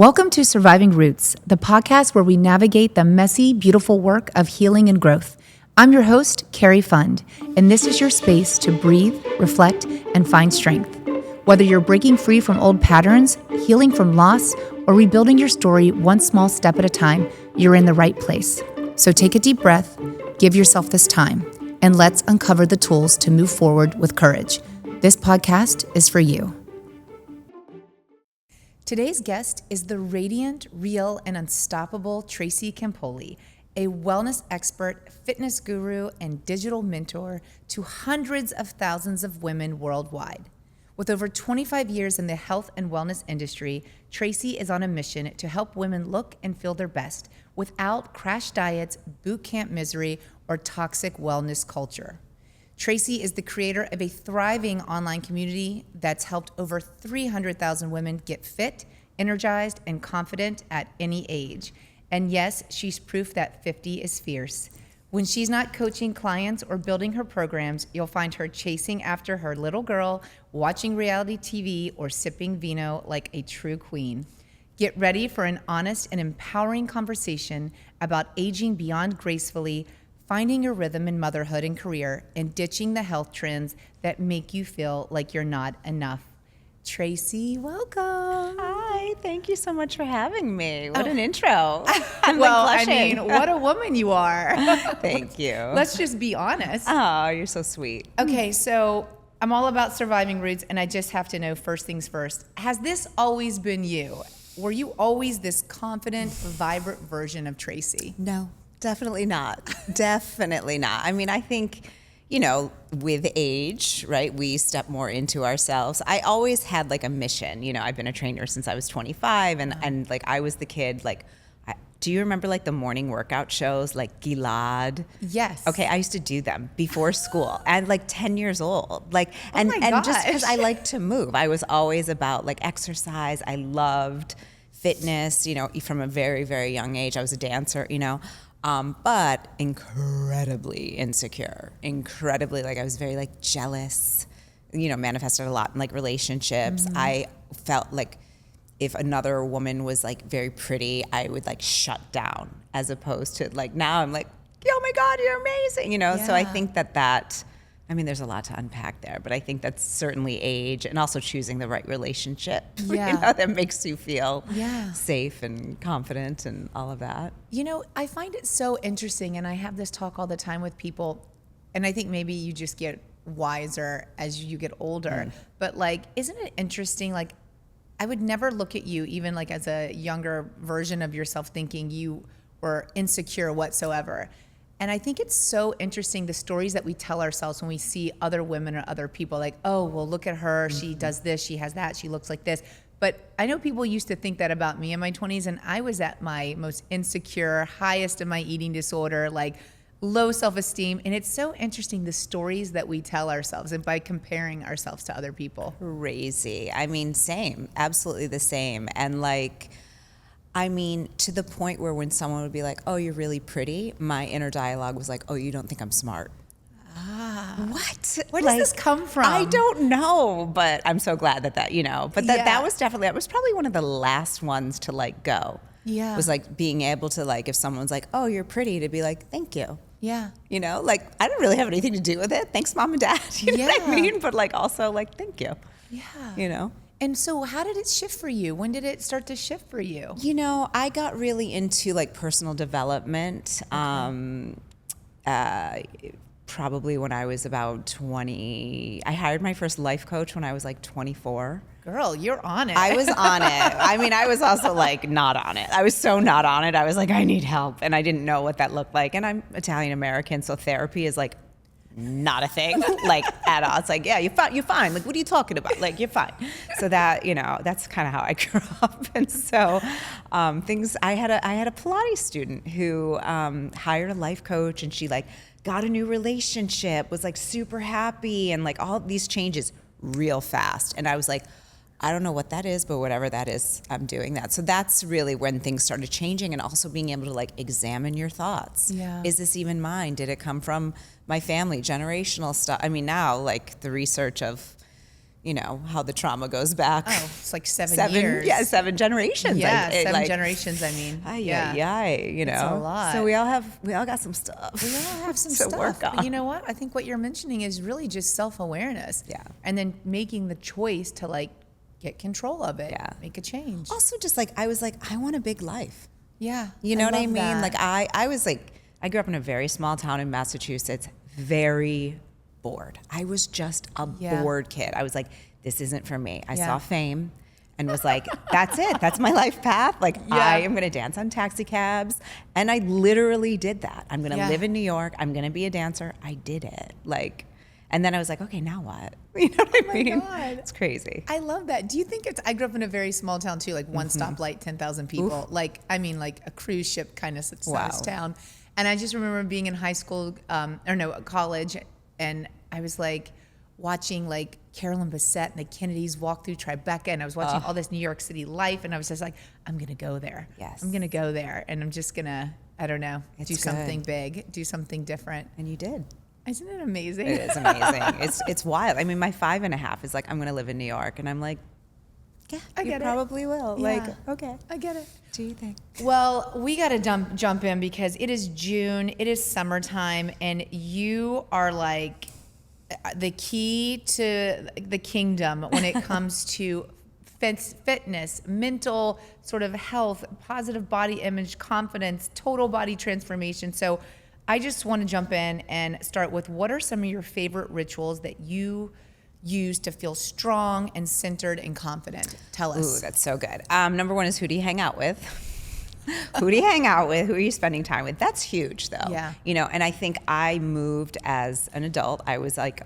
Welcome to Surviving Roots, the podcast where we navigate the messy, beautiful work of healing and growth. I'm your host, Cari, and this is your space to breathe, reflect, and find strength. Whether you're breaking free from old patterns, healing from loss, or rebuilding your story one small step at a time, you're in the right place. So take a deep breath, give yourself this time, and let's uncover the tools to move forward with courage. This podcast is for you. Today's guest is the radiant, real, and unstoppable Tracy Campoli, a wellness expert, fitness guru, and digital mentor to hundreds of thousands of women worldwide. With over 25 years in the health and wellness industry, Tracy is on a mission to help women look and feel their best without crash diets, boot camp misery, or toxic wellness culture. Tracy is the creator of a thriving online community that's helped over 300,000 women get fit, energized, and confident at any age. And yes, she's proof that 50 is fierce. When she's not coaching clients or building her programs, you'll find her chasing after her little girl, watching reality TV, or sipping vino like a true queen. Get ready for an honest and empowering conversation about aging beyond gracefully, finding your rhythm in motherhood and career, and ditching the health trends that make you feel like you're not enough. Tracy, welcome. Hi, thank you so much for having me. What an intro. Well, I mean, what a woman you are. Thank you. Let's just be honest. Oh, you're so sweet. Okay, so I'm all about surviving roots, and I just have to know first things first. Has this always been you? Were you always this confident, vibrant version of Tracy? No. Definitely not. Definitely not. I mean, I think, you know, with age, right, we step more into ourselves. I always had like a mission. You know, I've been a trainer since I was 25, and like I was the kid, like, do you remember like the morning workout shows like Gilad? Yes. Okay, I used to do them before school and like 10 years old. Like, and just because I like to move, I was always about like exercise. I loved fitness, you know, from a very, very young age. I was a dancer, you know. But incredibly insecure, like I was very like jealous, you know, manifested a lot in like relationships. Mm-hmm. I felt like if another woman was like very pretty, I would like shut down, as opposed to like now I'm like, oh my God, you're amazing, you know? Yeah. So I think that I mean, there's a lot to unpack there, but I think that's certainly age and also choosing the right relationship, you know, that makes you feel safe and confident and all of that. You know, I find it so interesting, and I have this talk all the time with people, and I think maybe you just get wiser as you get older, but like, isn't it interesting? Like, I would never look at you, even like as a younger version of yourself, thinking you were insecure whatsoever. And I think it's so interesting, the stories that we tell ourselves when we see other women or other people, like, oh, well, look at her. She does this, she has that, she looks like this. But I know people used to think that about me in my 20s, and I was at my most insecure, highest of my eating disorder, like low self-esteem. And it's so interesting, the stories that we tell ourselves, and by comparing ourselves to other people. Crazy. I mean, same, absolutely the same. And like, I mean, to the point where when someone would be like, oh, you're really pretty, my inner dialogue was like, oh, you don't think I'm smart. What? Where does this come from? I don't know, but I'm so glad that you know, but that was probably one of the last ones to like go. Yeah. Was like being able to like, if someone's like, oh, you're pretty, to be like, thank you. Yeah. You know, like I don't really have anything to do with it. Thanks, Mom and Dad. You know what I mean? But like also like, thank you. Yeah. You know? And so how did it shift for you? When did it start to shift for you? You know, I got really into like personal development probably when I was about 20. I hired my first life coach when I was like 24. Girl, you're on it. I was on it. I mean, I was also like not on it. I was so not on it. I was like, I need help. And I didn't know what that looked like. And I'm Italian American, so therapy is like not a thing, like at all. It's like, yeah, you're fine. Like, what are you talking about? Like, you're fine. So that, you know, that's kind of how I grew up. And so I had a Pilates student who hired a life coach, and she like got a new relationship, was like super happy, and like all these changes real fast. And I was like, I don't know what that is, but whatever that is, I'm doing that. So that's really when things started changing, and also being able to like examine your thoughts. Yeah. Is this even mine? Did it come from my family, generational stuff? I mean, now like the research of, you know, how the trauma goes back. Oh, it's like 7 years. Yeah, 7 generations. Yeah, seven generations, I mean. You know. It's a lot. So we all got some stuff. We all have some to stuff. work on. But you know what? I think what you're mentioning is really just self-awareness. Yeah. And then making the choice to like get control of it. Yeah. Make a change. Also just like, I was like, I want a big life. Yeah. You know what I love mean? that. Like I was like, I grew up in a very small town in Massachusetts, very bored. I was just a bored kid. I was like, this isn't for me. I saw Fame and was like, that's it. That's my life path. Like I am going to dance on taxi cabs. And I literally did that. I'm going to live in New York. I'm going to be a dancer. I did it. Like, and then I was like, okay, now what? You know what I mean? God. It's crazy. I love that. Do you think I grew up in a very small town too, like one stoplight, 10,000 people. Oof. Like, I mean, like a cruise ship kind of size town. And I just remember being in high school, college, and I was like watching like Carolyn Bessette and the Kennedys walk through Tribeca, and I was watching all this New York City life, and I was just like, I'm gonna go there. Yes. I'm gonna go there, and I'm just gonna, I don't know, do something good. big, do something different. And you did. Isn't it amazing? It is amazing. It's wild. I mean, my 5.5 is like, I'm gonna live in New York, and I'm like, yeah, I get it. Probably will. Yeah. Like, okay. I get it. Do you think? Well, we got to jump in because it is June, it is summertime, and you are like the key to the kingdom when it comes to fitness, mental sort of health, positive body image, confidence, total body transformation. So I just want to jump in and start with, what are some of your favorite rituals that you use to feel strong and centered and confident? Tell us. Ooh, that's so good. Number one is, who do you hang out with? Who do you hang out with? Who are you spending time with? That's huge, though. Yeah. You know, and I think I moved as an adult. I was like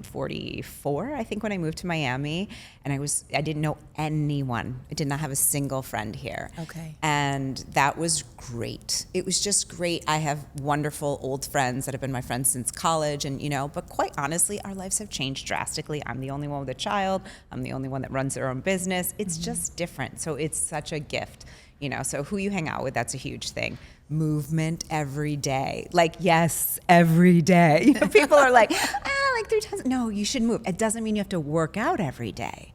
44, I think, when I moved to Miami, and I didn't know anyone. I did not have a single friend here. Okay. And that was great. It was just great. I have wonderful old friends that have been my friends since college, and you know, but quite honestly, our lives have changed drastically. I'm the only one with a child. I'm the only one that runs their own business. It's just different. So it's such a gift. You know, so who you hang out with, that's a huge thing. Movement every day. Like, yes, every day. You know, people are like, like 3 times. No, you should move. It doesn't mean you have to work out every day.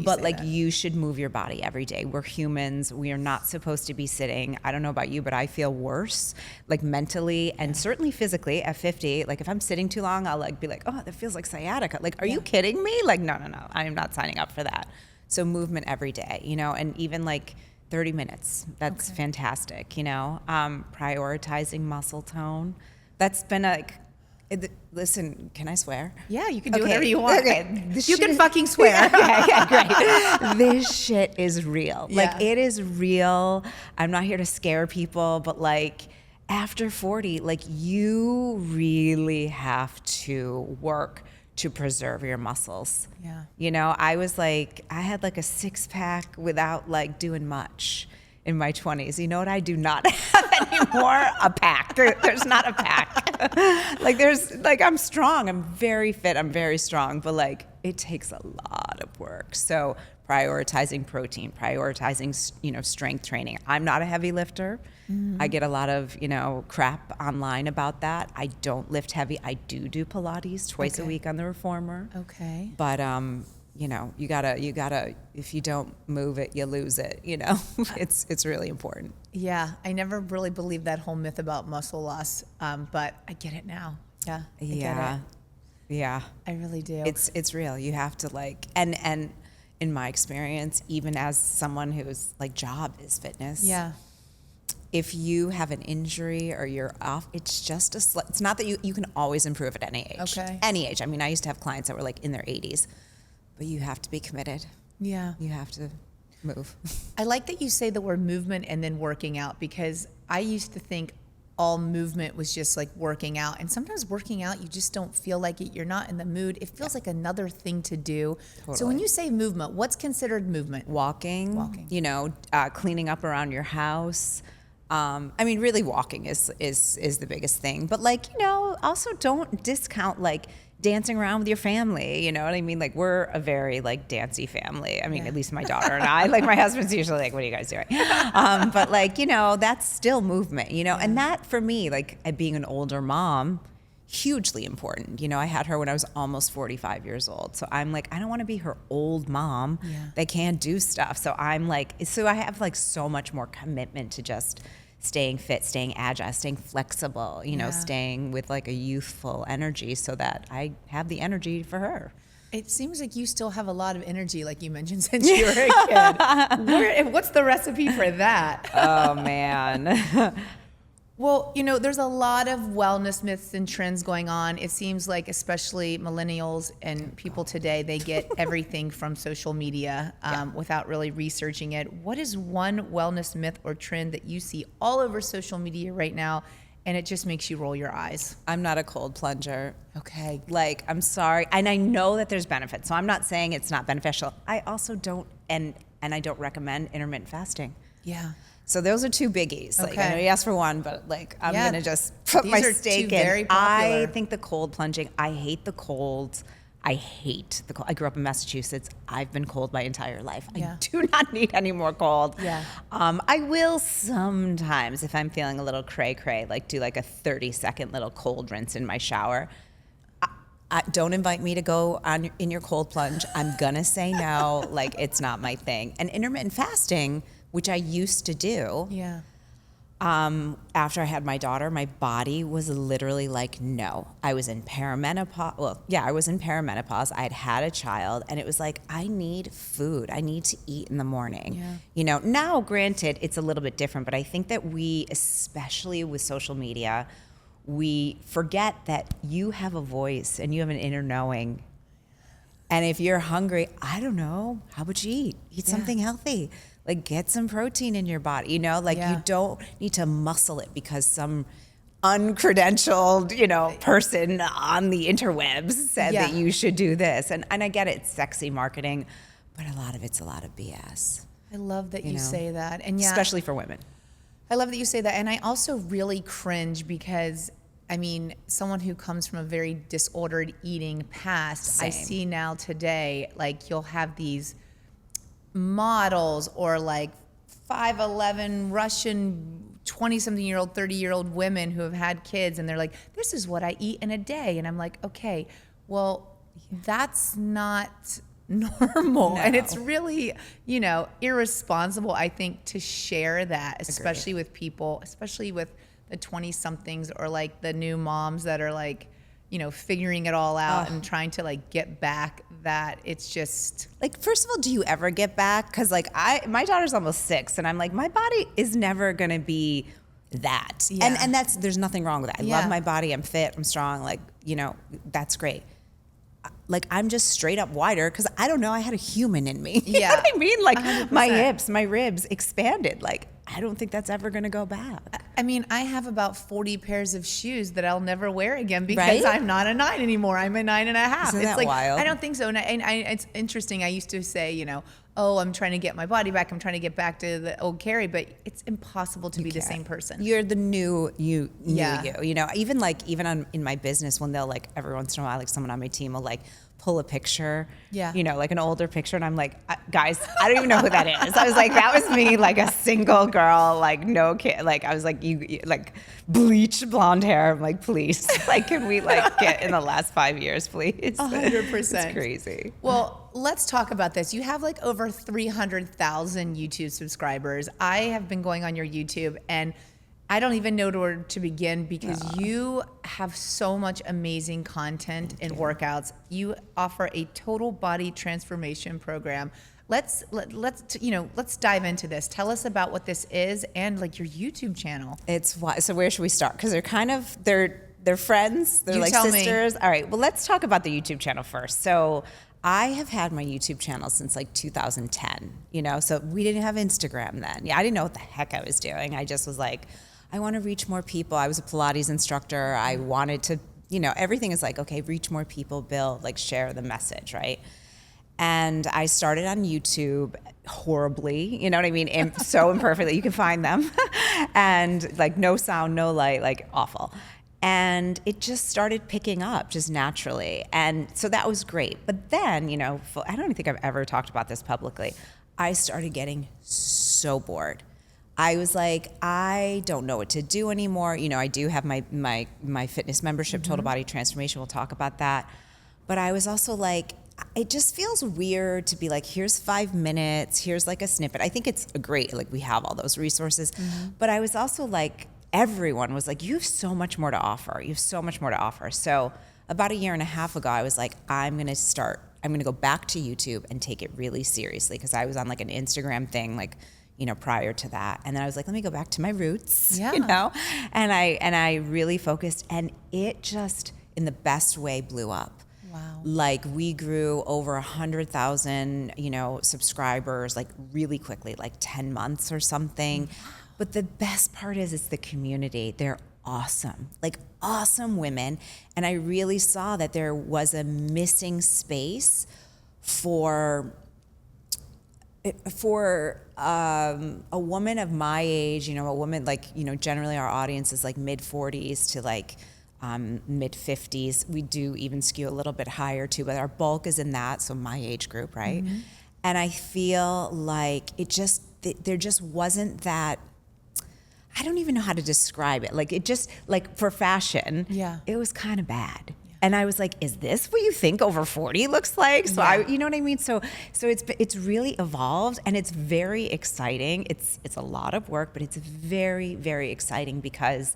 But like that. You should move your body every day. We're humans. We are not supposed to be sitting. I don't know about you, but I feel worse, like mentally and certainly physically at 50. Like if I'm sitting too long, I'll like be like, oh, that feels like sciatica. Like, are you kidding me? Like, no. I am not signing up for that. So movement every day, you know, and even like 30 minutes. That's fantastic, you know. Prioritizing muscle tone. That's been listen, can I swear? Yeah, you can do whatever you want. Okay. You can fucking swear. Okay, great. This shit is real. Like, it is real. I'm not here to scare people, but like after 40, like you really have to work to preserve your muscles. Yeah. You know, I had like a 6-pack without like doing much in my 20s. You know what I do not have anymore? A pack. There's not a pack. I'm strong. I'm very fit. I'm very strong, but like it takes a lot of work. So prioritizing protein, prioritizing, you know, strength training. I'm not a heavy lifter. I get a lot of, you know, crap online about that. I don't lift heavy. I do Pilates twice a week on the reformer. Okay. But you know, you gotta, if you don't move it, you lose it, you know. It's really important. Yeah, I never really believed that whole myth about muscle loss, but I get it now. Yeah, I get it. Yeah. I really do. It's real. You have to like, and in my experience, even as someone whose like job is fitness. Yeah. If you have an injury or you're off, it's just it's not that you can always improve at any age. Okay. Any age. I mean, I used to have clients that were like in their 80s, but you have to be committed. Yeah. You have to move. I like that you say the word movement and then working out, because I used to think all movement was just like working out. And sometimes working out, you just don't feel like it. You're not in the mood. It feels like another thing to do. Totally. So when you say movement, what's considered movement? Walking. You know, cleaning up around your house. I mean, really walking is the biggest thing. But like, you know, also don't discount like dancing around with your family. You know what I mean? Like we're a very like dancey family. I mean, at least my daughter and I, like my husband's usually like, what are you guys doing? But like, you know, that's still movement, you know, and that for me, like being an older mom, hugely important. You know, I had her when I was almost 45 years old. So I'm like, I don't want to be her old mom that can't do stuff. So I'm like, so I have like so much more commitment to just staying fit, staying agile, staying flexible, you know, staying with like a youthful energy so that I have the energy for her. It seems like you still have a lot of energy, like you mentioned, since you were a kid. What's the recipe for that? Oh, man. Well, you know, there's a lot of wellness myths and trends going on. It seems like especially millennials and people today, they get everything from social media without really researching it. What is one wellness myth or trend that you see all over social media right now and it just makes you roll your eyes? I'm not a cold plunger. Okay. Like, I'm sorry. And I know that there's benefits, so I'm not saying it's not beneficial. I also don't, and I don't recommend intermittent fasting. Yeah. So those are two biggies. Like, I know you asked for one, but like, I'm going to just put my stake in. Very popular. I think the cold plunging, I hate the cold. I hate the cold. I grew up in Massachusetts. I've been cold my entire life. I do not need any more cold. Yeah. I will sometimes, if I'm feeling a little cray-cray, like do like a 30-second little cold rinse in my shower. Don't invite me to go in your cold plunge. I'm going to say no. Like, it's not my thing. And intermittent fasting, which I used to do. Yeah. After I had my daughter, my body was literally like, no. I was in perimenopause. Well, yeah, I was in perimenopause. I had a child, and it was like, I need food. I need to eat in the morning. Yeah. You know, now, granted, it's a little bit different, but I think that we, especially with social media, we forget that you have a voice and you have an inner knowing. And if you're hungry, I don't know, how about you eat? Eat something healthy. Like, get some protein in your body, you know? Like, you don't need to muscle it because some uncredentialed, you know, person on the interwebs said that you should do this. And I get it, it's sexy marketing, but a lot of it's a lot of BS. I love that you say that. And especially for women. I love that you say that. And I also really cringe because, I mean, someone who comes from a very disordered eating past, I see now today, like, you'll have these models or like 5'11" Russian 20-something-year-old, 30-year-old women who have had kids, and they're like, this is what I eat in a day. And I'm like, okay, well, that's not normal. And it's really, you know, irresponsible, I think, to share that, especially with people, especially with the 20-somethings or like the new moms that are like, you know, figuring it all out and trying to like get back, that it's just like, first of all, do you ever get back? Because like my daughter's almost 6, and I'm like, my body is never gonna be that. And that's, there's nothing wrong with that. I love my body. I'm fit. I'm strong. Like, you know, that's great. Like, I'm just straight up wider because I don't know, I had a human in me. You know what I mean? Like 100%. My hips, my ribs expanded. Like, I don't think that's ever going to go back. I mean, I have about 40 pairs of shoes that I'll never wear again because I'm not a 9 anymore. I'm a 9.5. Isn't it's that like, wild? I don't think so. And it's interesting. I used to say, you know, oh, I'm trying to get my body back. I'm trying to get back to the old Cari, but it's impossible to be the same person. You're the new you. You know, even in my business, when they'll like, every once in a while, like someone on my team will like pull a picture, you know, like an older picture, and I'm like, guys, I don't even know who that is. I was like, that was me, like a single girl, like no kid. Like, I was like, you like bleach blonde hair. I'm like, please, like, can we like get in the last 5 years, please? 100%. It's crazy. Well, let's talk about this. You have like over 300,000 YouTube subscribers. I have been going on your YouTube, and I don't even know where to begin because you have so much amazing content and workouts. You offer a total body transformation program. Let's dive into this. Tell us about what this is and like your YouTube channel. So where should we start? Because they're friends. They're like sisters. All right. Well, let's talk about the YouTube channel first. So I have had my YouTube channel since like 2010. You know, so we didn't have Instagram then. Yeah, I didn't know what the heck I was doing. I just was like, I want to reach more people. I was a Pilates instructor. I wanted to, you know, everything is like, okay, reach more people, build, like share the message, right? And I started on YouTube horribly, you know what I mean? So imperfectly, you can find them. And like no sound, no light, like awful. And it just started picking up just naturally. And so that was great. But then, you know, I don't even think I've ever talked about this publicly. I started getting so bored. I was like, I don't know what to do anymore. You know, I do have my fitness membership, Total Body Transformation. We'll talk about that. But I was also like, it just feels weird to be like, here's 5 minutes, here's like a snippet. I think it's great, like we have all those resources. But I was also like, everyone was like, you have so much more to offer. You have so much more to offer. So about a year and a half ago, I was like, I'm going to go back to YouTube and take it really seriously, because I was on like an Instagram thing, like, you know, prior to that. And then I was like, let me go back to my roots, you know? And I really focused, and it just, in the best way, blew up. Wow. Like we grew over 100,000, you know, subscribers, like really quickly, like 10 months or something. But the best part is it's the community. They're awesome, like awesome women. And I really saw that there was a missing space for a woman of my age, you know, a woman like, you know, generally our audience is like mid 40s to like mid 50s. We do even skew a little bit higher too, but our bulk is in that, so my age group, right? And I feel like there just wasn't that, I don't even know how to describe it. Like it just, like for fashion, it was kind of bad. And I was like, is this what you think over 40 looks like? So you know what I mean? So it's really evolved, and it's very exciting. It's a lot of work, but it's very, very exciting, because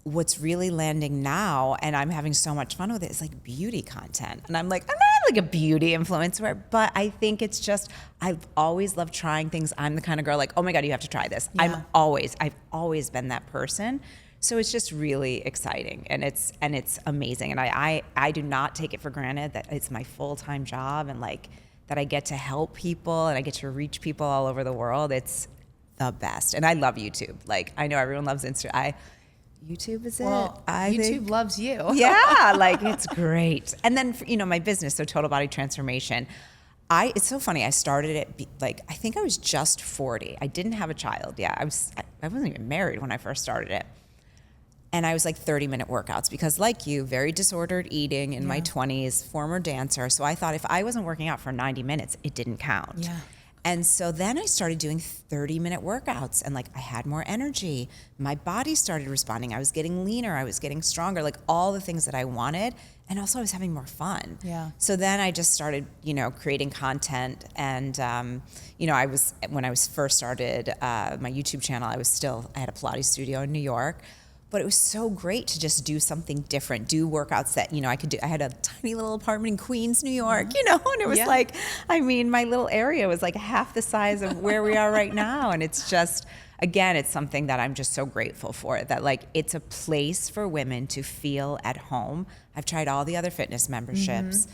what's really landing now, and I'm having so much fun with it, is like beauty content. And I'm like, I'm not like a beauty influencer, but I think it's just, I've always loved trying things. I'm the kind of girl like, oh my God, you have to try this. I've always been that person. So it's just really exciting, and it's amazing. And I do not take it for granted that it's my full-time job, and like that I get to help people and I get to reach people all over the world. It's the best. And I love YouTube. Like I know everyone loves Instagram. YouTube is it? Well, YouTube loves you. Yeah, like it's great. And then, you know, my business, so Total Body Transformation. It's so funny. I started it like, I think I was just 40. I didn't have a child. Yeah, I wasn't even married when I first started it. And I was like 30-minute workouts, because like you, very disordered eating in my 20s, former dancer. So I thought if I wasn't working out for 90 minutes, it didn't count. Yeah. And so then I started doing 30-minute workouts, and like I had more energy. My body started responding. I was getting leaner. I was getting stronger, like all the things that I wanted. And also I was having more fun. Yeah. So then I just started, you know, creating content. And, you know, when I was first started my YouTube channel, I had a Pilates studio in New York. But it was so great to just do something different, do workouts that, you know, I could do. I had a tiny little apartment in Queens, New York, you know, and it was like, I mean, my little area was like half the size of where we are right now. And it's just, again, it's something that I'm just so grateful for, that like it's a place for women to feel at home. I've tried all the other fitness memberships.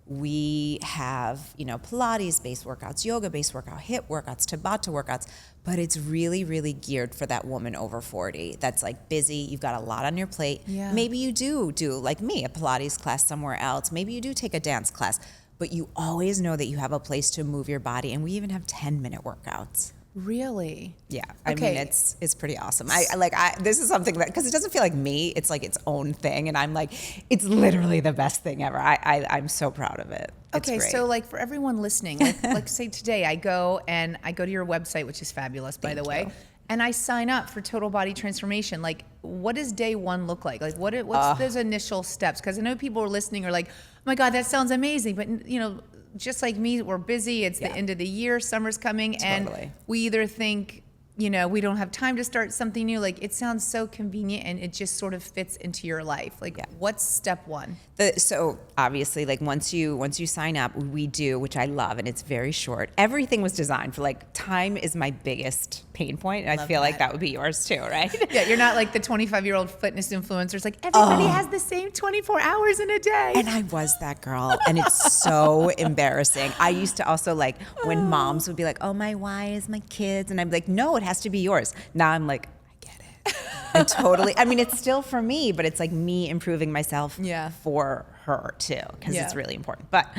We have, you know, Pilates-based workouts, yoga-based workout, HIIT workouts, Tabata workouts, but it's really, really geared for that woman over 40 that's like busy. You've got a lot on your plate. Yeah. Maybe you do like me, a Pilates class somewhere else. Maybe you do take a dance class, but you always know that you have a place to move your body. And we even have 10-minute workouts. Really? Yeah. I mean, it's pretty awesome. This is something that, because it doesn't feel like me, it's like its own thing. And I'm like, it's literally the best thing ever. I'm so proud of it. It's okay. great. So like for everyone listening, like say today I go to your website, which is fabulous, by the way. And I sign up for Total Body Transformation. Like, what does day one look like? Like, what's those initial steps? Because I know people are listening are like, oh my God, that sounds amazing. But you know, just like me, we're busy. It's the end of the year. Summer's coming. Totally. And we either think, you know, we don't have time to start something new. Like, it sounds so convenient, and it just sort of fits into your life. Like, what's step one? So obviously, like once you sign up, we do, which I love, and it's very short. Everything was designed for, like, time is my biggest pain point, and I feel like that would be yours too, right? Yeah, you're not like the 25-year-old fitness influencers. Like, everybody has the same 24 hours in a day. And I was that girl, and it's so embarrassing. I used to also, like, when moms would be like, oh, my whys, my kids, and I'm like, no, it has to be yours. Now I'm like, I get it. And totally, I mean, it's still for me, but it's like me improving myself for her too, because it's really important. But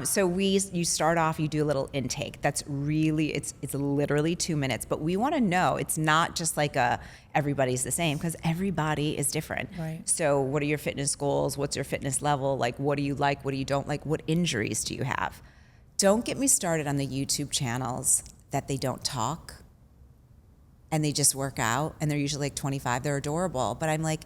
so you start off, you do a little intake. That's really, it's literally 2 minutes, but we want to know, it's not just like everybody's the same, because everybody is different. Right. So what are your fitness goals? What's your fitness level? Like, what do you like? What do you don't like? What injuries do you have? Don't get me started on the YouTube channels that they don't talk. and they just work out, and they're usually like 25. They're adorable. But I'm like,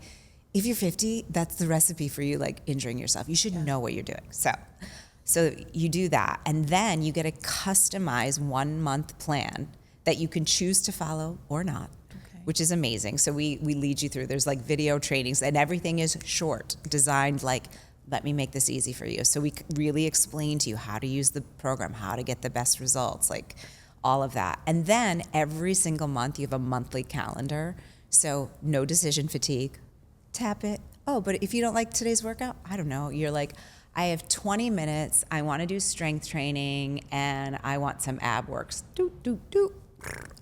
if you're 50, that's the recipe for you like injuring yourself. You should know what you're doing. So you do that, and then you get a customized 1 month plan that you can choose to follow or not, which is amazing. So we lead you through. There's like video trainings, and everything is short, designed like, let me make this easy for you. So we really explain to you how to use the program, how to get the best results, like all of that. And then every single month you have a monthly calendar. So no decision fatigue. Tap it. Oh, but if you don't like today's workout, I don't know. You're like, I have 20 minutes. I want to do strength training and I want some ab works.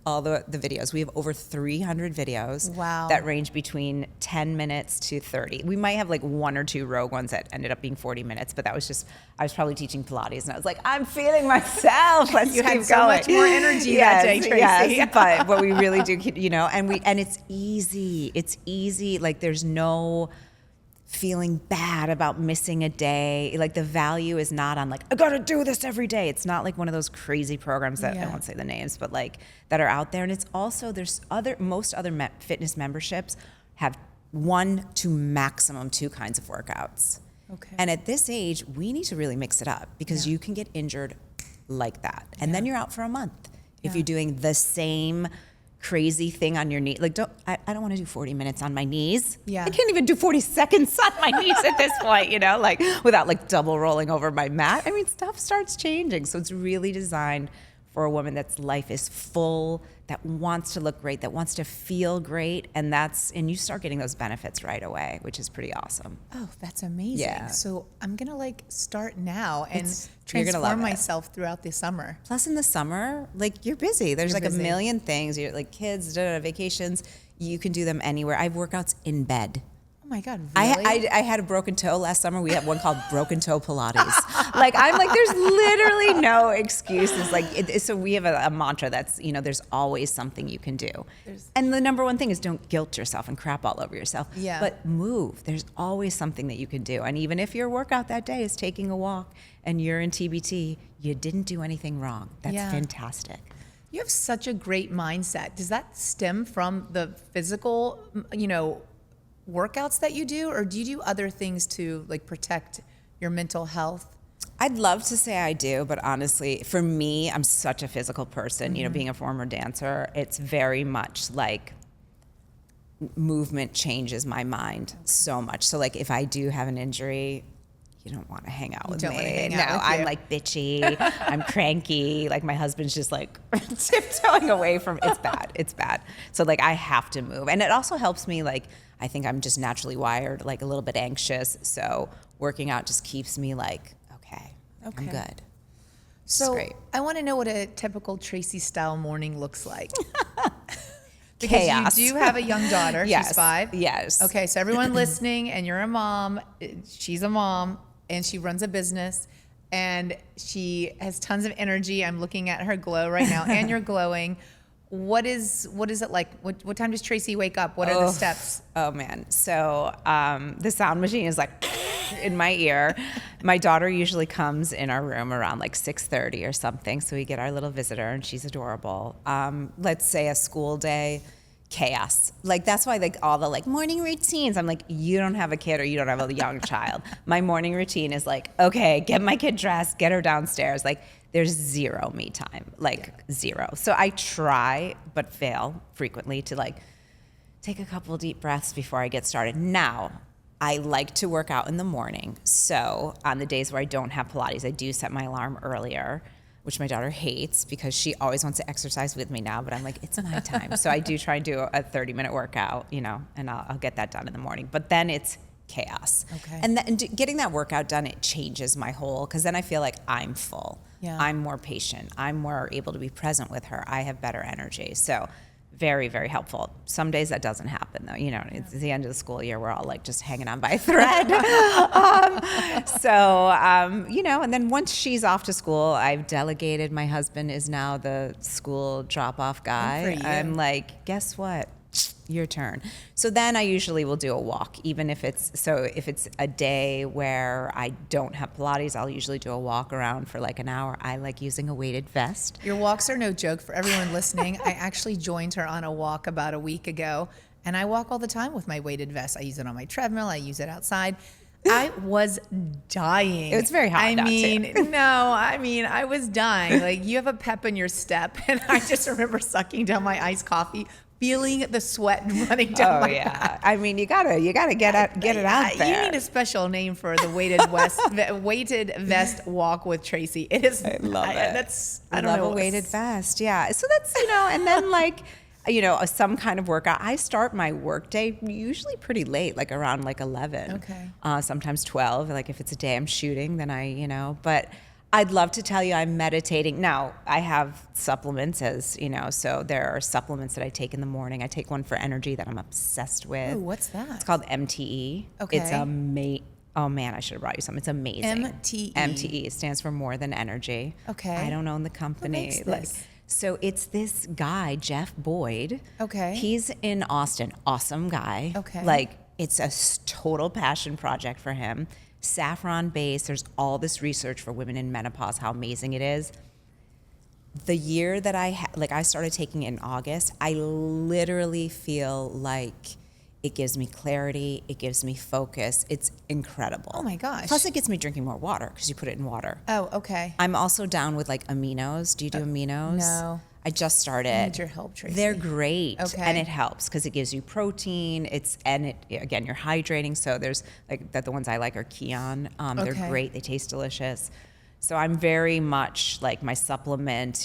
All the videos. We have over 300 videos that range between 10 minutes to 30. We might have like 1 or 2 rogue ones that ended up being 40 minutes, but that was just, I was probably teaching Pilates and I was like, I'm feeling myself. Let's you keep had so going. much more energy that day, Tracy. Yes, but what we really do, and it's easy. It's easy. Like there's no feeling bad about missing a day. Like the value is not on like, I gotta do this every day. It's not like one of those crazy programs that I won't say the names, but like that are out there. And it's also, most other fitness memberships have 1 to maximum 2 kinds of workouts. Okay. And at this age, we need to really mix it up because you can get injured like that. And then you're out for a month if you're doing the same crazy thing on your knee. Like, I don't want to do 40 minutes on my knees. I can't even do 40 seconds on my knees at this point, like without like double rolling over my mat. I mean, stuff starts changing. So it's really designed for a woman that's life is full, that wants to look great, that wants to feel great. And you start getting those benefits right away, which is pretty awesome. Oh, that's amazing. Yeah. So I'm going to like start now and transform myself throughout the summer. Plus in the summer, like you're busy. There's a million things. You're like kids, vacations. You can do them anywhere. I have workouts in bed. Oh my God, really? I had a broken toe last summer. We have one called Broken Toe Pilates. I'm like, there's literally no excuses. So we have a mantra that's, there's always something you can do. And the number one thing is don't guilt yourself and crap all over yourself. Yeah. But move. There's always something that you can do. And even if your workout that day is taking a walk and you're in TBT, you didn't do anything wrong. That's fantastic. You have such a great mindset. Does that stem from the physical, workouts that you do, or do you do other things to like protect your mental health? I'd love to say I do, but honestly, for me, I'm such a physical person. Being a former dancer, it's very much like movement changes my mind so much. So like if I do have an injury, you don't want to hang out with me. I'm like bitchy. I'm cranky. Like my husband's just like tiptoeing away from. It's bad. It's bad. So like I have to move, and it also helps me. Like I think I'm just naturally wired, like a little bit anxious. So working out just keeps me like okay. I'm good. So I want to know what a typical Tracy style morning looks like. Because Chaos. you do have a young daughter. Yes. She's 5. Yes. Okay, so everyone listening, and you're a mom. She's a mom, and she runs a business, and she has tons of energy. I'm looking at her glow right now, and you're glowing. What is it like? What time does Tracy wake up? What are the steps? Oh man. So the sound machine is like in my ear. My daughter usually comes in our room around like 6:30 or something. So we get our little visitor and she's adorable. Let's say a school day, chaos. Like that's why like all the like morning routines. I'm like, you don't have a kid or you don't have a young child. My morning routine is like, okay, get my kid dressed, get her downstairs. Like there's zero me time, zero. So I try, but fail frequently to like take a couple deep breaths before I get started. Now, I like to work out in the morning. So on the days where I don't have Pilates, I do set my alarm earlier, which my daughter hates because she always wants to exercise with me now, but I'm like, it's my time. So I do try and do a 30-minute workout, and I'll get that done in the morning. But then it's chaos. Okay. And getting that workout done, it changes my whole, because then I feel like I'm full. Yeah. I'm more patient. I'm more able to be present with her. I have better energy. So very, very helpful. Some days that doesn't happen though. It's the end of the school year. We're all like just hanging on by a thread. And then once she's off to school, I've delegated. My husband is now the school drop-off guy. Good for you. I'm like, guess what? Your turn. So then I usually will do a walk, even if it's a day where I don't have Pilates, I'll usually do a walk around for like an hour. I like using a weighted vest. Your walks are no joke for everyone listening. I actually joined her on a walk about a week ago, and I walk all the time with my weighted vest. I use it on my treadmill. I use it outside. I was dying. It was very hot out too. I was dying. Like, you have a pep in your step, and I just remember sucking down my iced coffee, feeling the sweat running down my back. I mean, you gotta get it out there. You need a special name for the weighted vest walk with Tracy. It is. I love it. I don't know. A weighted vest. Yeah. So that's, and then like, some kind of workout. I start my work day usually pretty late, like around like 11. Okay. Sometimes 12. Like if it's a day I'm shooting, then but I'd love to tell you I'm meditating. Now, I have supplements so there are supplements that I take in the morning. I take one for energy that I'm obsessed with. Oh, what's that? It's called MTE. Okay. It's oh man, I should have brought you some. It's amazing. MTE. MTE stands for more than energy. Okay. I don't own the company. What makes this? So it's this guy, Jeff Boyd. Okay. He's in Austin. Awesome guy. Okay. Like, it's a total passion project for him. Saffron based. There's all this research for women in menopause, how amazing it is. The year that I started taking it in August, I literally feel like it gives me clarity. It gives me focus. It's incredible. Oh my gosh. Plus it gets me drinking more water because you put it in water. Oh, okay. I'm also down with like aminos. Do you do aminos? No. I just started. I need your help, Tracy. They're great. Okay. And it helps because it gives you protein. Again, you're hydrating. So there's like the ones I like are Kion. They're Okay. great. They taste delicious. So I'm very much like my supplement,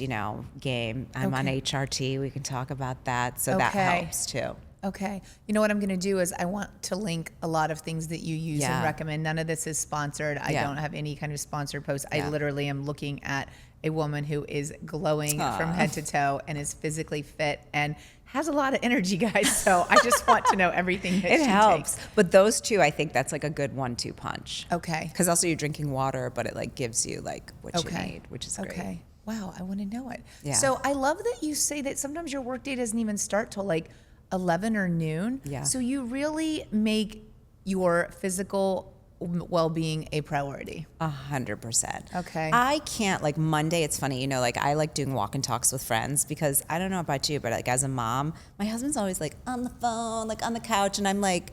game. I'm on HRT. We can talk about that. So that helps too. Okay. You know what I'm going to do is I want to link a lot of things that you use and recommend. None of this is sponsored. I don't have any kind of sponsored post. I literally am looking at a woman who is glowing from head to toe and is physically fit and has a lot of energy, guys. So I just want to know everything that It she helps. takes. But those two, I think that's like a good 1-2 punch. Okay. Because also you're drinking water, but it like gives you like what you need, which is great. Okay. Wow. I want to know it. Yeah. So I love that you say that sometimes your workday doesn't even start till like 11 or noon. Yeah. So you really make your physical well-being a priority. 100%. Okay. I can't, like Monday, it's funny, like I like doing walk and talks with friends because I don't know about you, but like as a mom, my husband's always like on the phone, like on the couch. And I'm like,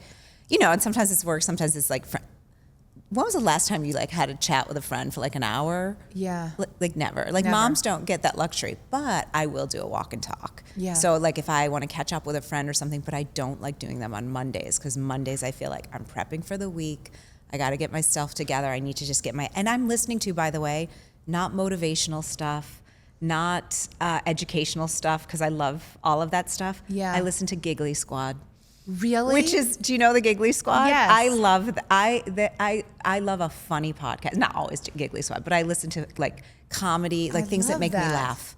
and sometimes it's work, sometimes it's like, when was the last time you like had a chat with a friend for like an hour? Yeah. Like never. Like Never. Moms don't get that luxury, but I will do a walk and talk. Yeah. So like if I want to catch up with a friend or something, but I don't like doing them on Mondays because Mondays I feel like I'm prepping for the week. I got to get myself together. I need to just get and I'm listening to, by the way, not motivational stuff, not educational stuff because I love all of that stuff. Yeah. I listen to Giggly Squad. Really? Which is, do you know the Giggly Squad? Yes. I love I love a funny podcast. Not always Giggly Squad, but I listen to like comedy, like things that love make me that. laugh.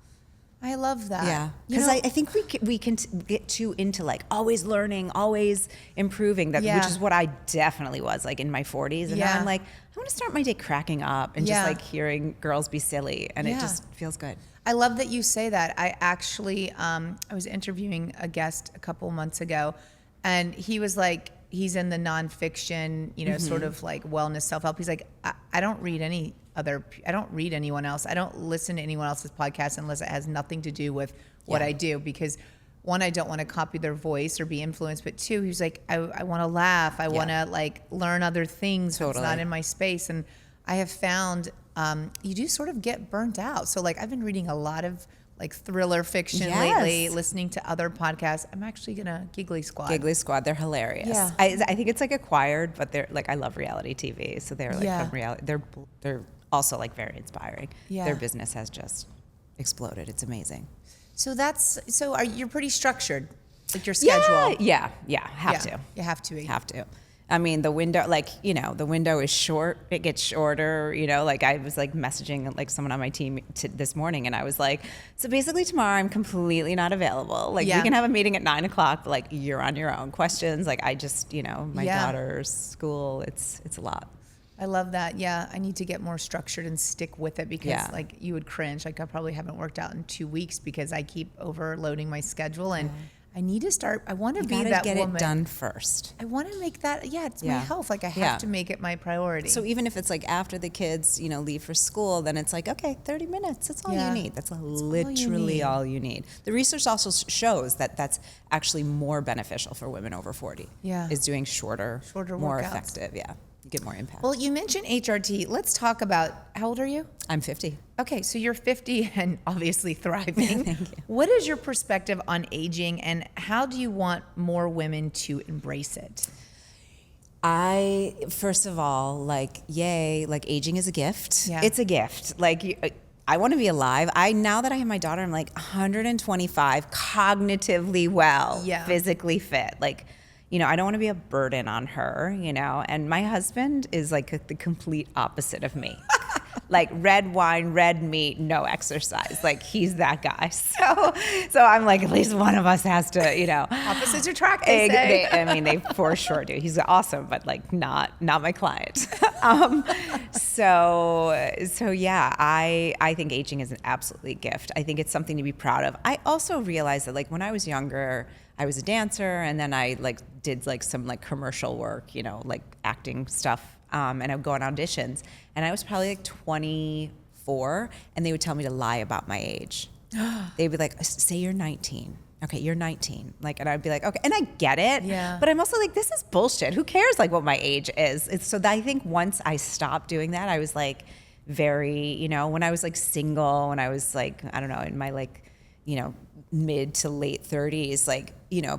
I love that. Yeah, You because know- I think we can get too into like always learning, always improving. Which Yeah. is what I definitely was like in my 40s, and now Yeah. I'm like, I want to start my day cracking up and Yeah. just like hearing girls be silly, and Yeah. it just feels good. I love that you say that. I actually, I was interviewing a guest a couple months ago, and he was like, he's in the nonfiction, sort of like wellness, self-help. He's like, I don't read I don't read anyone else. I don't listen to anyone else's podcast unless it has nothing to do with what I do, because one, I don't want to copy their voice or be influenced, but two, he's like, I want to laugh. I want to like learn other things that's not in my space. And I have found you do sort of get burnt out. So like I've been reading a lot of like thriller fiction lately, listening to other podcasts. I'm actually gonna Giggly Squad. Giggly Squad, they're hilarious. Yeah. I think it's like acquired, but they're like, I love reality TV, so they're like from reality. They're also like very inspiring. Yeah. Their business has just exploded. It's amazing. So you're pretty structured, like your schedule. Yeah. Have to. You have to be. Have to. I mean, the window, the window is short. It gets shorter. Like I was like messaging like someone on my team this morning, and I was like, so basically tomorrow I'm completely not available. Like we can have a meeting at 9:00, but like you're on your own. Questions, like I just, my daughter's school, it's a lot. I love that. Yeah, I need to get more structured and stick with it because like you would cringe. Like I probably haven't worked out in 2 weeks because I keep overloading my schedule and I need to start. I want to You be gotta that get woman. it done first. I want to make that. Yeah, it's my Yeah. health. Like I have Yeah. to make it my priority. So even if it's like after the kids, leave for school, then it's like, okay, 30 minutes. That's all Yeah. you need. That's all you literally need. all you need. The research also shows that that's actually more beneficial for women over 40. Yeah. Is doing shorter more workouts. effective. Yeah. You get more impact. Well, you mentioned HRT. Let's talk about, how old are you? I'm 50. Okay, so you're 50 and obviously thriving. Thank you. What is your perspective on aging, and how do you want more women to embrace it? First of all, yay, aging is a gift. Yeah. It's a gift. I want to be alive. Now that I have my daughter, I'm 125, cognitively well, Yeah. physically fit. I don't want to be a burden on her, and my husband is the complete opposite of me. Red wine, red meat, no exercise. He's that guy. So I'm at least one of us has to, Opposites attract, they say. they for sure do. He's awesome, but not my client. So yeah, I think aging is an absolutely gift. I think it's something to be proud of. I also realized that when I was younger, I was a dancer, and then I did some commercial work, acting stuff, and I would go on auditions, and I was probably 24, and they would tell me to lie about my age. They'd be like, say you're 19. Okay, you're 19. And I'd be like, okay, and I get it. Yeah. But I'm also this is bullshit. Who cares what my age is? So I think once I stopped doing that, I was very, when I was single, when I was I don't know, in my mid to late 30s,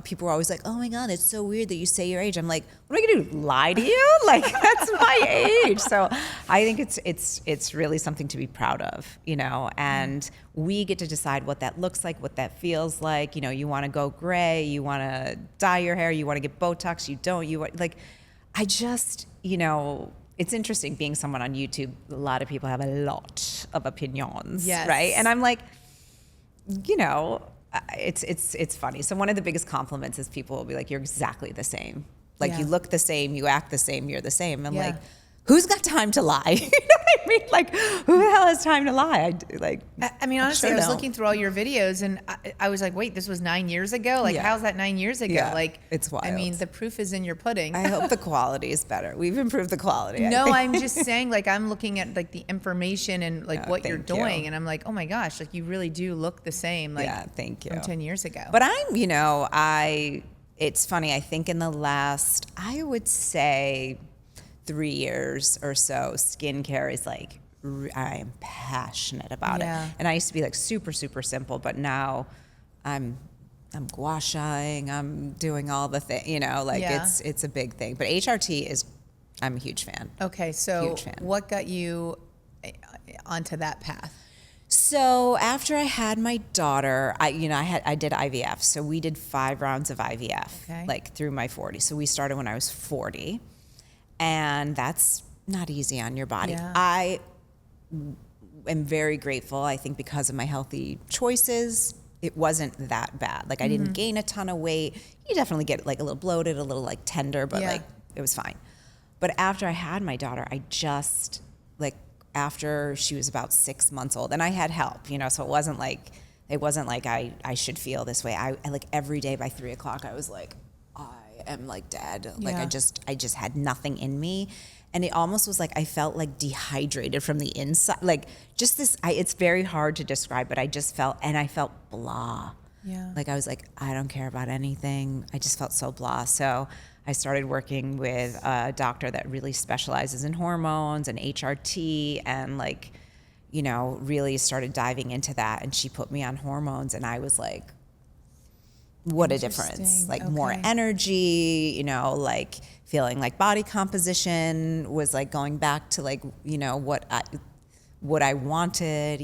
people were always oh my God, it's so weird that you say your age. I'm what am I gonna do, lie to you? That's my age. So I think it's really something to be proud of, and we get to decide what that looks like, what that feels like. You want to go gray, you want to dye your hair, you want to get Botox, you don't, I just, it's interesting being someone on YouTube. A lot of people have a lot of opinions, Yes. right? And I'm it's funny. So one of the biggest compliments is people will be you're exactly the same. Yeah. You look the same, you act the same, you're the same. I'm Yeah. who's got time to lie? You know what I mean? Who the hell has time to lie? I mean, honestly, sure I was don't. looking through all your videos, and I was wait, this was 9 years ago? Yeah. How's that 9 years ago? Yeah, it's wild. I mean, the proof is in your pudding. I hope the quality is better. We've improved the quality. I No, think. I'm just saying, I'm looking at the information and what you're thank you. doing, and I'm oh my gosh, you really do look the same. Yeah, thank you. From 10 years ago. But it's funny. I think in the last, I would say 3 years or so, skincare is I am passionate about Yeah. it. And I used to be super, super simple, but now I'm gua shaing, I'm doing all the things, Yeah. it's a big thing. But HRT I'm a huge fan. Okay, so Huge fan. what got you onto that path? So after I had my daughter, I did IVF. So we did 5 rounds of IVF, Okay. through my 40s. So we started when I was 40, and that's not easy on your body. Yeah. I am very grateful. I think because of my healthy choices, it wasn't that bad. I didn't gain a ton of weight. You definitely get a little bloated, a little tender, but Yeah. it was fine. But after I had my daughter, I just after she was about 6 months old, and I had help, so it wasn't like I should feel this way. I every day by 3 o'clock, I was I am dead. Yeah. I just had nothing in me. And it almost was I felt dehydrated from the inside. It's very hard to describe, but I felt blah. Yeah. I was I don't care about anything. I just felt so blah. So I started working with a doctor that really specializes in hormones and HRT, and really started diving into that. And she put me on hormones, and I was what a difference. More Okay. energy, feeling body composition was going back to what I wanted,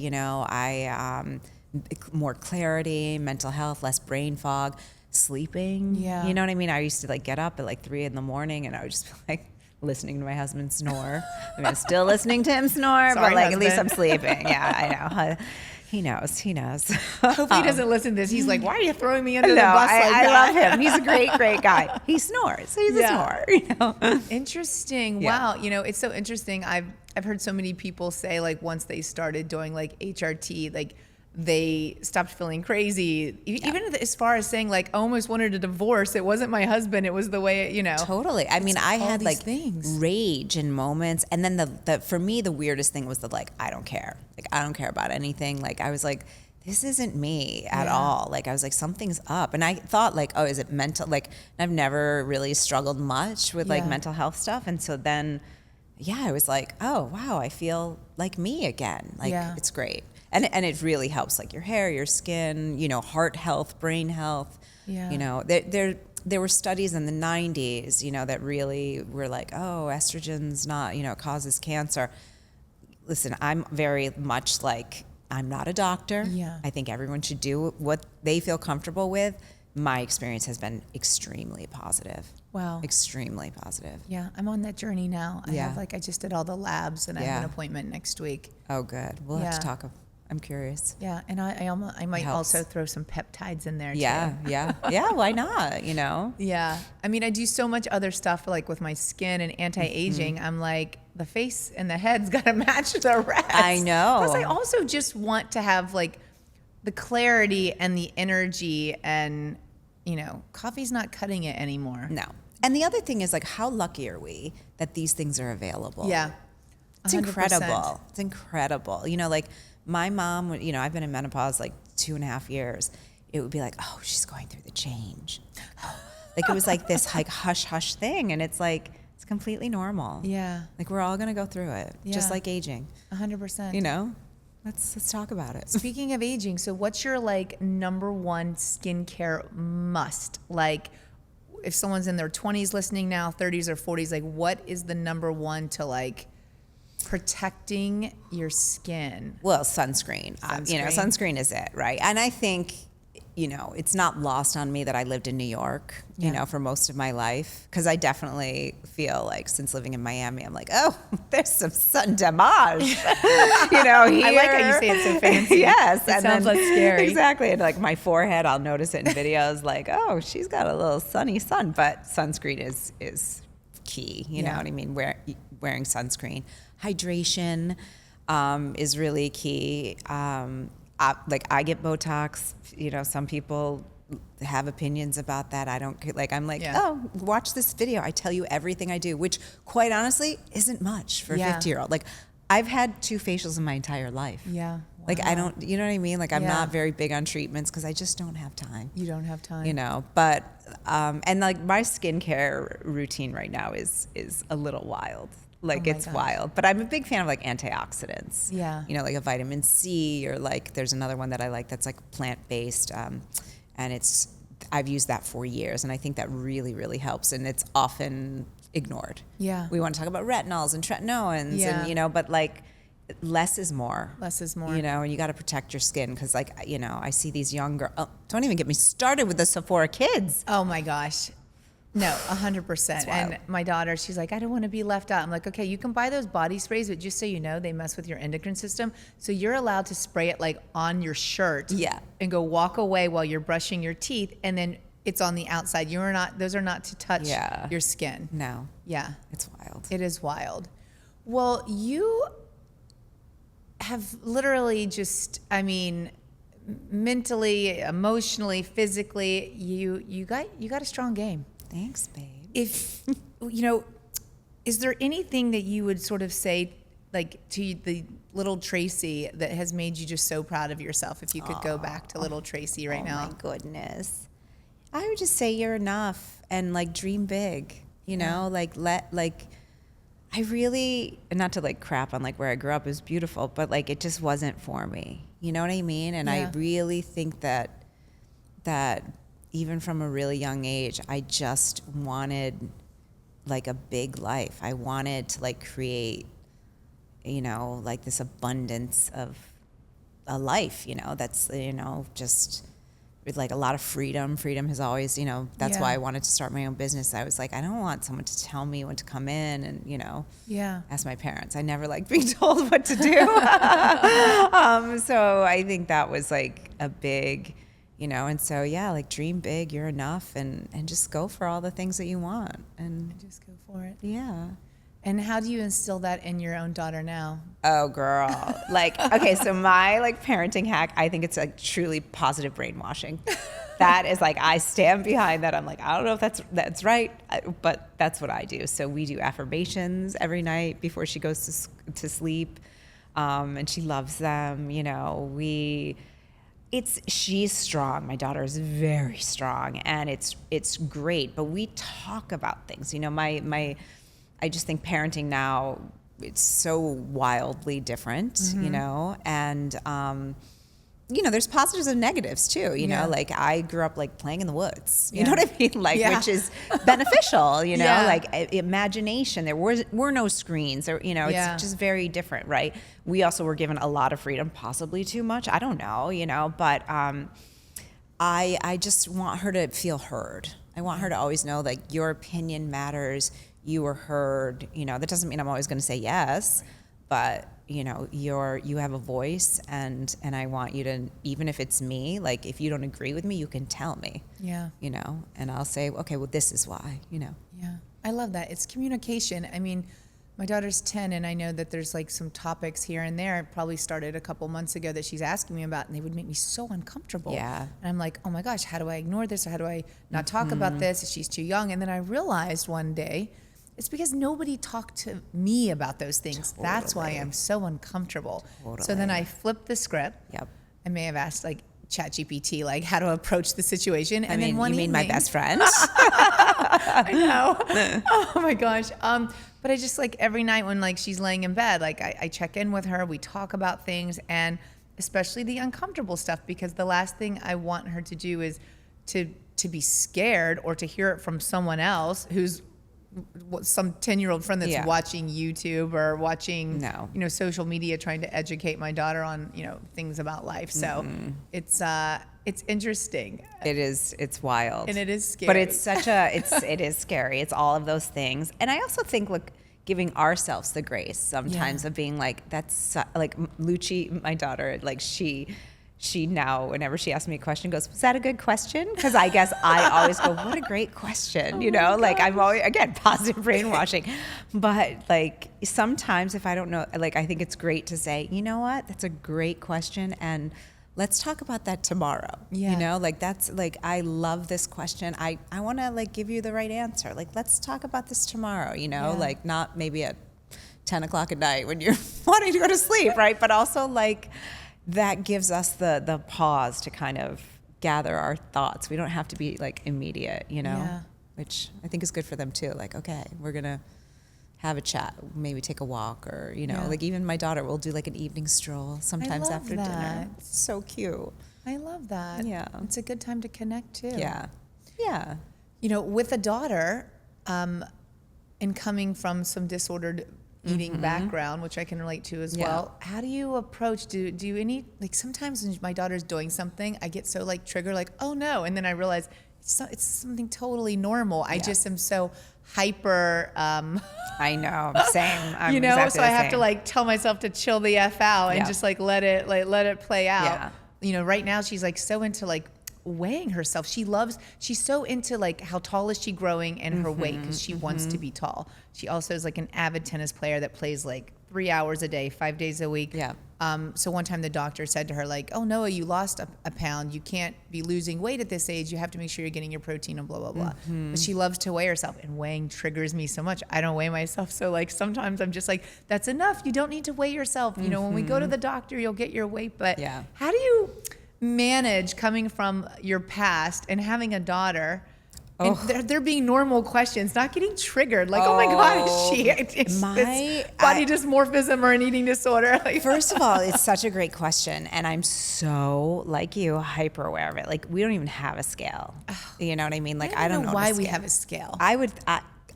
more clarity, mental health, less brain fog, sleeping. Yeah. You know what I mean? I used to get up at 3 a.m. and I would just be listening to my husband snore. I mean, I'm still listening to him snore, Sorry, but at least husband. I'm sleeping. Yeah, I know. He knows. Hopefully he doesn't listen to this. He's why are you throwing me under the No, bus I that? love him. He's a great guy. He snores. He's Yeah. a snorer, Interesting. Yeah. Wow. It's so interesting. I've heard so many people say once they started doing HRT, they stopped feeling crazy. Even as far as saying like, I almost wanted a divorce. It wasn't my husband. It was the way, you know. Totally. I mean, I had like things. rage in moments. And then the for me, the weirdest thing was the like, I don't care. Like, I don't care about anything. Like, I was like, this isn't me at all. Like, I was like, something's up. And I thought like, oh, is it mental? Like, I've never really struggled much with like mental health stuff. And so then, I was like, oh, wow, I feel like me again. Like, it's great. And it really helps, like your hair, your skin, you know, heart health, brain health. Yeah. You know, there were studies in the 90s, you know, that really were like, oh, estrogen's not, you know, it causes cancer. Listen, I'm very much like, I'm not a doctor. Yeah. I think everyone should do what they feel comfortable with. My experience has been extremely positive. Wow. Extremely positive. Yeah, I'm on that journey now. I just did all the labs and I have an appointment next week. Oh, good. We'll have to talk. I'm curious. Yeah, and I might also throw some peptides in there too. Yeah. Why not? You know. Yeah, I mean, I do so much other stuff like with my skin and anti-aging. I'm like, the face and the head's got to match the rest. I know. Plus, I also just want to have like the clarity and the energy, and you know, coffee's not cutting it anymore. No. And the other thing is like, how lucky are we that these things are available? Yeah, 100%. It's incredible. It's incredible. You know, like. My mom, you know, I've been in menopause like 2.5 years. It would be like, oh, she's going through the change. Like it was like this like hush hush thing, and it's like it's completely normal. Yeah, like we're all gonna go through it, just like aging. 100%. You know, let's talk about it. Speaking of aging, so what's your like number one skincare must? Like, if someone's in their 20s listening now, 30s or 40s, like what is the number one to like protecting your skin? Well, sunscreen. You know, sunscreen is it, right? And I think, you know, it's not lost on me that I lived in New York, you know, for most of my life. Because I definitely feel like since living in Miami, I'm like, oh, there's some sun damage. You know, here. I like how you say it so fancy. Yes. It sounds less scary. Exactly. And like my forehead, I'll notice it in videos like, oh, she's got a little sunny sun. But sunscreen is key. You know what I mean? Wearing sunscreen. Hydration is really key. Like I get Botox. You know, some people have opinions about that. I don't like. I'm like, oh, watch this video. I tell you everything I do, which quite honestly isn't much for a 50-year-old. Like I've had 2 facials in my entire life. Yeah. Like I don't, you know what I mean? Like I'm not very big on treatments because I just don't have time. You don't have time. You know, but and like my skincare routine right now is a little wild. Like it's wild, but I'm a big fan of like antioxidants. Yeah. You know, like a vitamin C, or like there's another one that I like that's like plant-based, and I've used that for years, and I think that really, really helps, and it's often ignored. Yeah. We want to talk about retinols and tretinoins, and you know, but like less is more. Less is more. You know, and you got to protect your skin because, like, you know, I see these younger. Oh, don't even get me started with the Sephora kids. Oh my gosh. No, 100%. And my daughter, she's like, I don't want to be left out. I'm like, okay, you can buy those body sprays, but just so you know, they mess with your endocrine system. So you're allowed to spray it like on your shirt. Yeah. And go walk away while you're brushing your teeth, and then it's on the outside. Those are not to touch your skin. No. Yeah. It's wild. It is wild. Well, you have literally just, I mean, mentally, emotionally, physically, you got a strong game. Thanks, babe. If, you know, is there anything that you would sort of say, like, to the little Tracy that has made you just so proud of yourself, if you could go back to little Tracy right now? Oh, my goodness. I would just say you're enough and, like, dream big, you know? I really, not to, like, crap on, like, where I grew up, it was beautiful, but, like, it just wasn't for me. You know what I mean? And I really think that even from a really young age, I just wanted like a big life. I wanted to like create, you know, like this abundance of a life, you know, that's, you know, just with like a lot of freedom. Freedom has always, you know, that's why I wanted to start my own business. I was like, I don't want someone to tell me when to come in and, you know, ask my parents. I never liked being told what to do. So I think that was like a big, you know, and so, like dream big, you're enough, and just go for all the things that you want. And just go for it. Yeah. And how do you instill that in your own daughter now? Oh, girl. Like, okay, so my like parenting hack, I think it's like truly positive brainwashing. That is like, I stand behind that. I'm like, I don't know if that's right, but that's what I do. So we do affirmations every night before she goes to sleep. And she loves them, you know, she's strong. My daughter is very strong, and it's great, but we talk about things, you know, I just think parenting now, it's so wildly different, you know, and, you know, there's positives and negatives too, you know, like I grew up like playing in the woods, you know what I mean? Like, which is beneficial, you know, like imagination, there were no screens or, you know, it's just very different, right? We also were given a lot of freedom, possibly too much. I don't know, you know, but, I just want her to feel heard. I want her to always know like your opinion matters. You were heard, you know, that doesn't mean I'm always going to say yes, but you know, you have a voice, and I want you to, even if it's me, like if you don't agree with me, you can tell me, you know, and I'll say, okay, well, this is why, you know. Yeah. I love that. It's communication. I mean, my daughter's 10, and I know that there's like some topics here and there. It probably started a couple months ago that she's asking me about, and they would make me so uncomfortable. Yeah. And I'm like, oh my gosh, how do I ignore this? Or how do I not talk about this? She's too young. And then I realized one day, it's because nobody talked to me about those things. Totally. That's why I'm so uncomfortable. Totally. So then I flipped the script. Yep. I may have asked like ChatGPT, like how to approach the situation. And then one you mean my best friend? I know. Oh my gosh. But I just like every night when like she's laying in bed, like I check in with her, we talk about things, and especially the uncomfortable stuff, because the last thing I want her to do is to be scared or to hear it from someone else who's some 10-year-old friend that's watching YouTube or watching, you know, social media, trying to educate my daughter on, you know, things about life. So it's interesting. It is. It's wild. And it is scary. But it's it is scary. It's all of those things. And I also think, look, giving ourselves the grace sometimes of being like, that's like Lucci, my daughter, like she now, whenever she asks me a question, goes, was that a good question? Because I guess I always go, what a great question, you know? Like I'm always, again, positive brainwashing. But like sometimes if I don't know, like I think it's great to say, you know what, that's a great question, and let's talk about that tomorrow. You know, like that's like, I love this question. I want to like give you the right answer. Like, let's talk about this tomorrow, you know, like not maybe at 10 o'clock at night when you're wanting to go to sleep, right? But also like, that gives us the pause to kind of gather our thoughts. We don't have to be like immediate, you know, which I think is good for them too. Like, okay, we're going to have a chat, maybe take a walk, or, you know, like even my daughter will do like an evening stroll sometimes after dinner. It's so cute. I love that. Yeah. It's a good time to connect too. Yeah. Yeah. You know, with a daughter, and coming from some disordered eating background, which I can relate to as well. How do you approach, do you any, like sometimes when my daughter's doing something, I get so like triggered, like, oh no. And then I realize it's something totally normal. I just am so hyper. I know, same. I'm you know, exactly so I have to like tell myself to chill the F out and just like let it play out. Yeah. You know, right now she's like so into like weighing herself. She's so into like how tall is she growing and her weight, because she wants to be tall. She also is like an avid tennis player that plays like 3 hours a day, 5 days a week. Yeah. So one time the doctor said to her like, oh Noah, you lost a pound. You can't be losing weight at this age. You have to make sure you're getting your protein and blah, blah, blah. But she loves to weigh herself, and weighing triggers me so much. I don't weigh myself. So like sometimes I'm just like, that's enough. You don't need to weigh yourself. You know, when we go to the doctor, you'll get your weight. But how do you manage coming from your past and having a daughter, and there being normal questions, not getting triggered like, oh my God, is this body dysmorphism or an eating disorder? Like, first of all, it's such a great question, and I'm so, like you, hyper aware of it. Like, we don't even have a scale. You know what I mean? Like, I don't know why we have a scale. I would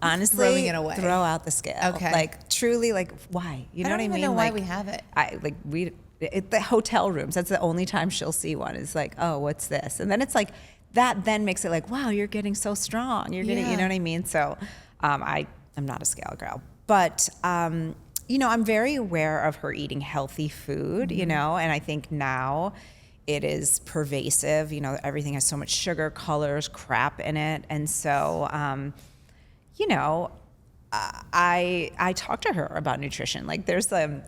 honestly throw out the scale. Okay. Like, truly, like, why? You know what I mean? I don't even know why we have it. The hotel rooms, that's the only time she'll see one. It's like, oh, what's this? And then it's like, that then makes it like, wow, you're getting so strong. You're getting, you know what I mean? So I'm not a scale girl. But, you know, I'm very aware of her eating healthy food, you know, and I think now it is pervasive. You know, everything has so much sugar, colors, crap in it. And so, you know, I talk to her about nutrition. Like there's a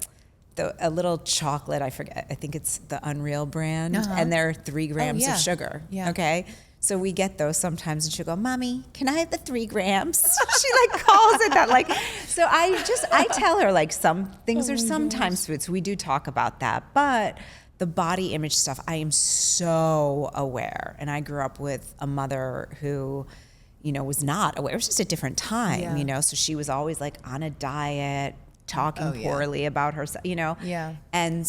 little chocolate, I forget, I think it's the Unreal brand, and they're 3 grams of sugar. Yeah. Okay. So we get those sometimes, and she'll go, "Mommy, can I have the 3 grams?" She like calls it that. Like, so I tell her like some things are sometimes food. So we do talk about that, but the body image stuff, I am so aware. And I grew up with a mother who, was not aware. It was just a different time, So she was always like on a diet, talking poorly about herself, Yeah. And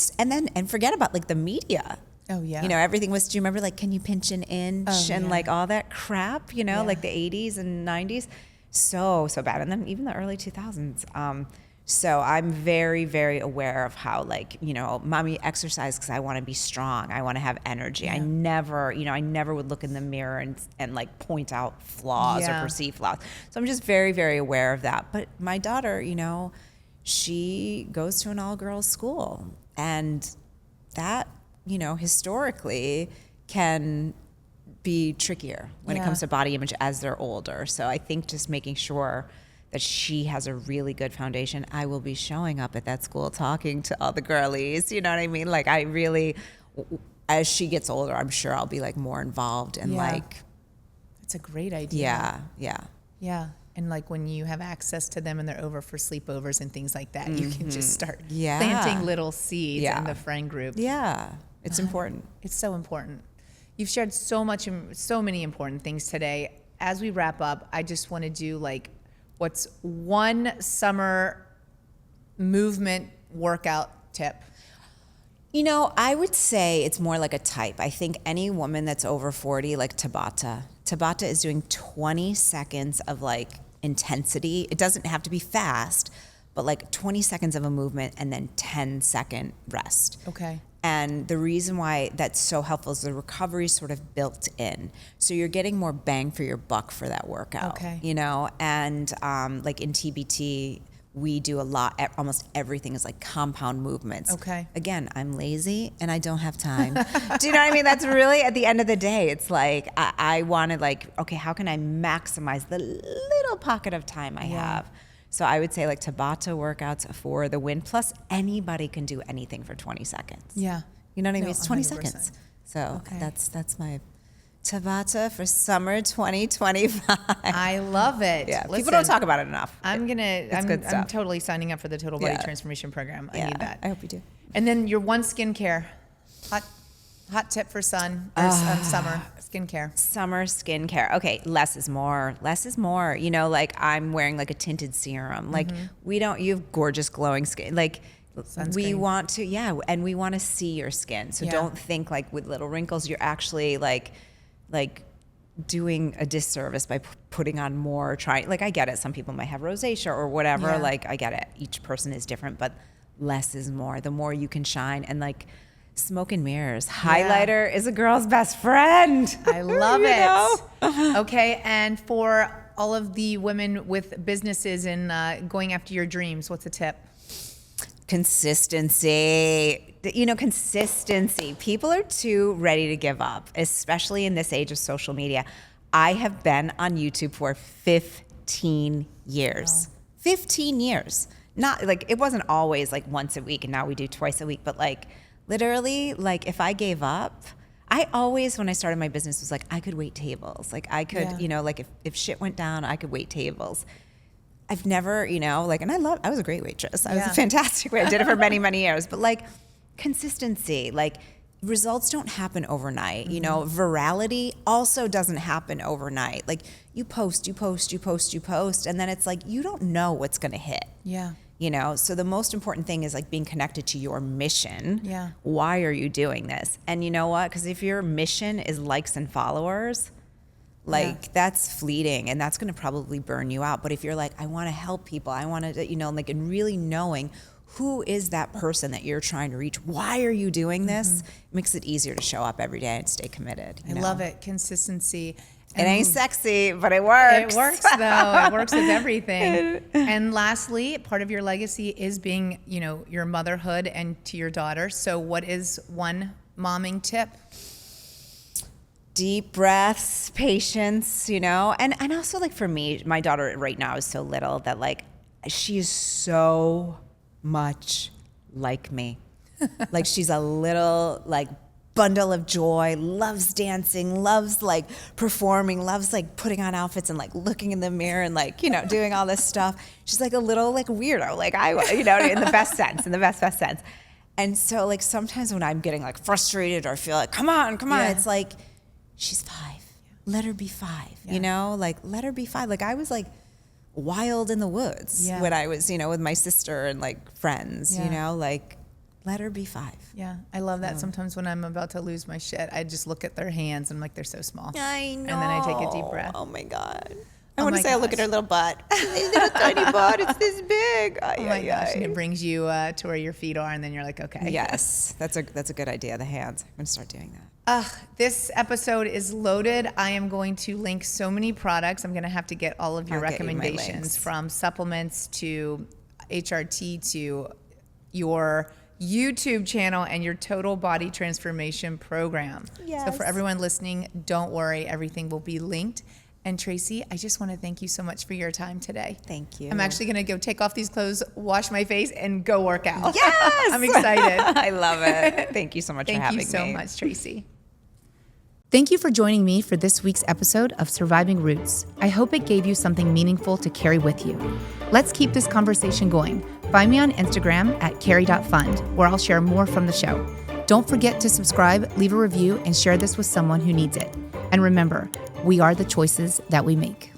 forget about like the media. Oh yeah. Everything was, do you remember like, can you pinch an inch and like all that crap, like the 80s and 90s? So bad. And then even the early 2000s. So I'm very, very aware of how like, mommy exercise because I want to be strong. I want to have energy. I never would look in the mirror and like point out flaws or perceive flaws. So I'm just very, very aware of that. But my daughter, she goes to an all-girls school, and that, historically can be trickier when it comes to body image as they're older. So I think just making sure that she has a really good foundation. I will be showing up at that school talking to all the girlies, you know what I mean? Like I really, as she gets older, I'm sure I'll be like more involved and like. It's a great idea. Yeah. And like when you have access to them and they're over for sleepovers and things like that, you can just start planting little seeds in the friend group. Yeah, it's important. It's so important. You've shared so many important things today. As we wrap up, I just want to do like, what's one summer movement workout tip? I would say it's more like a type. I think any woman that's over 40, like Tabata is doing 20 seconds of like intensity. It doesn't have to be fast, but like 20 seconds of a movement and then 10-second rest. Okay. And the reason why that's so helpful is the recovery is sort of built in. So you're getting more bang for your buck for that workout. Okay. And like in TBT, we do a lot, almost everything is like compound movements. Okay. Again, I'm lazy and I don't have time. Do you know what I mean? That's really, at the end of the day, it's like, I want to like, okay, how can I maximize the little pocket of time I have? So I would say like Tabata workouts for the win, plus anybody can do anything for 20 seconds. Yeah. You know what I mean? No, It's 20 100%. seconds. So Okay. that's my Tabata for summer 2025. I love it. Yeah, Listen, people don't talk about it enough. I'm good I'm stuff. totally signing up for the Total Body Transformation Program. I need that. I hope you do. And then your one skincare, hot tip for summer skincare. Summer skincare. Okay, less is more. Less is more. Like I'm wearing like a tinted serum. Like you have gorgeous glowing skin. Like Sunscreen. we want to, and we want to see your skin. So don't think like with little wrinkles, you're actually like doing a disservice by putting on more, like I get it. Some people might have rosacea or whatever. Yeah. Like I get it. Each person is different, but less is more. The more you can shine and like smoke and mirrors. Highlighter is a girl's best friend. I love it. Okay, and for all of the women with businesses and going after your dreams, what's a tip? Consistency. Consistency. People are too ready to give up, especially in this age of social media. I have been on YouTube for 15 years. Wow. 15 years. Not like, it wasn't always like once a week and now we do twice a week, but like literally, like if I gave up, I always, when I started my business, was like, I could wait tables. Like I could, like if shit went down, I could wait tables. I've never, and I was a great waitress. I was a fantastic waitress. I did it for many, many years. But like consistency, like results don't happen overnight. Virality also doesn't happen overnight. Like you post, and then it's like, you don't know what's going to hit. Yeah. So the most important thing is like being connected to your mission. Yeah. Why are you doing this? And you know what? Because if your mission is likes and followers, that's fleeting and that's going to probably burn you out. But if you're like, I want to help people, I want to, and really knowing who is that person that you're trying to reach, why are you doing this, it makes it easier to show up every day and stay committed. I love it. Consistency. It ain't sexy, but it works. It works though. It works with everything. And lastly, part of your legacy is being, your motherhood and to your daughter. So what is one momming tip? deep breaths, patience, you know, and also like for me, my daughter right now is so little that like she is so much like me. Like she's a little like bundle of joy, loves dancing, loves like performing, loves like putting on outfits and like looking in the mirror and like, you know, doing all this stuff. She's like a little like weirdo, like I, you know, in the best sense, in the best sense. And so like sometimes when I'm getting like frustrated or feel like, come on, it's like, she's 5. Let her be 5, you know, like let her be 5. Like I was like wild in the woods when I was, you know, with my sister and like friends, you know, like let her be 5. Yeah, I love that. Sometimes when I'm about to lose my shit, I just look at their hands and I'm like, they're so small. I know. And then I take a deep breath. Oh my God. I want to say I look at her little butt. Little tiny butt. It's this big. Oh my gosh. And it brings you to where your feet are, and then you're like, okay. Yes, that's a good idea. The hands. I'm going to start doing that. This episode is loaded. I am going to link so many products. I'm going to have to get all of your recommendations, from supplements to HRT to your YouTube channel and your total body transformation program. Yes. So for everyone listening, don't worry, everything will be linked. And Tracy, I just want to thank you so much for your time today. Thank you. I'm actually going to go take off these clothes, wash my face, and go work out. Yes! I'm excited. I love it. Thank you so much for having me. Thank you so much, Tracy. Thank you for joining me for this week's episode of Surviving Roots. I hope it gave you something meaningful to carry with you. Let's keep this conversation going. Find me on Instagram at cari.fund, where I'll share more from the show. Don't forget to subscribe, leave a review, and share this with someone who needs it. And remember, we are the choices that we make.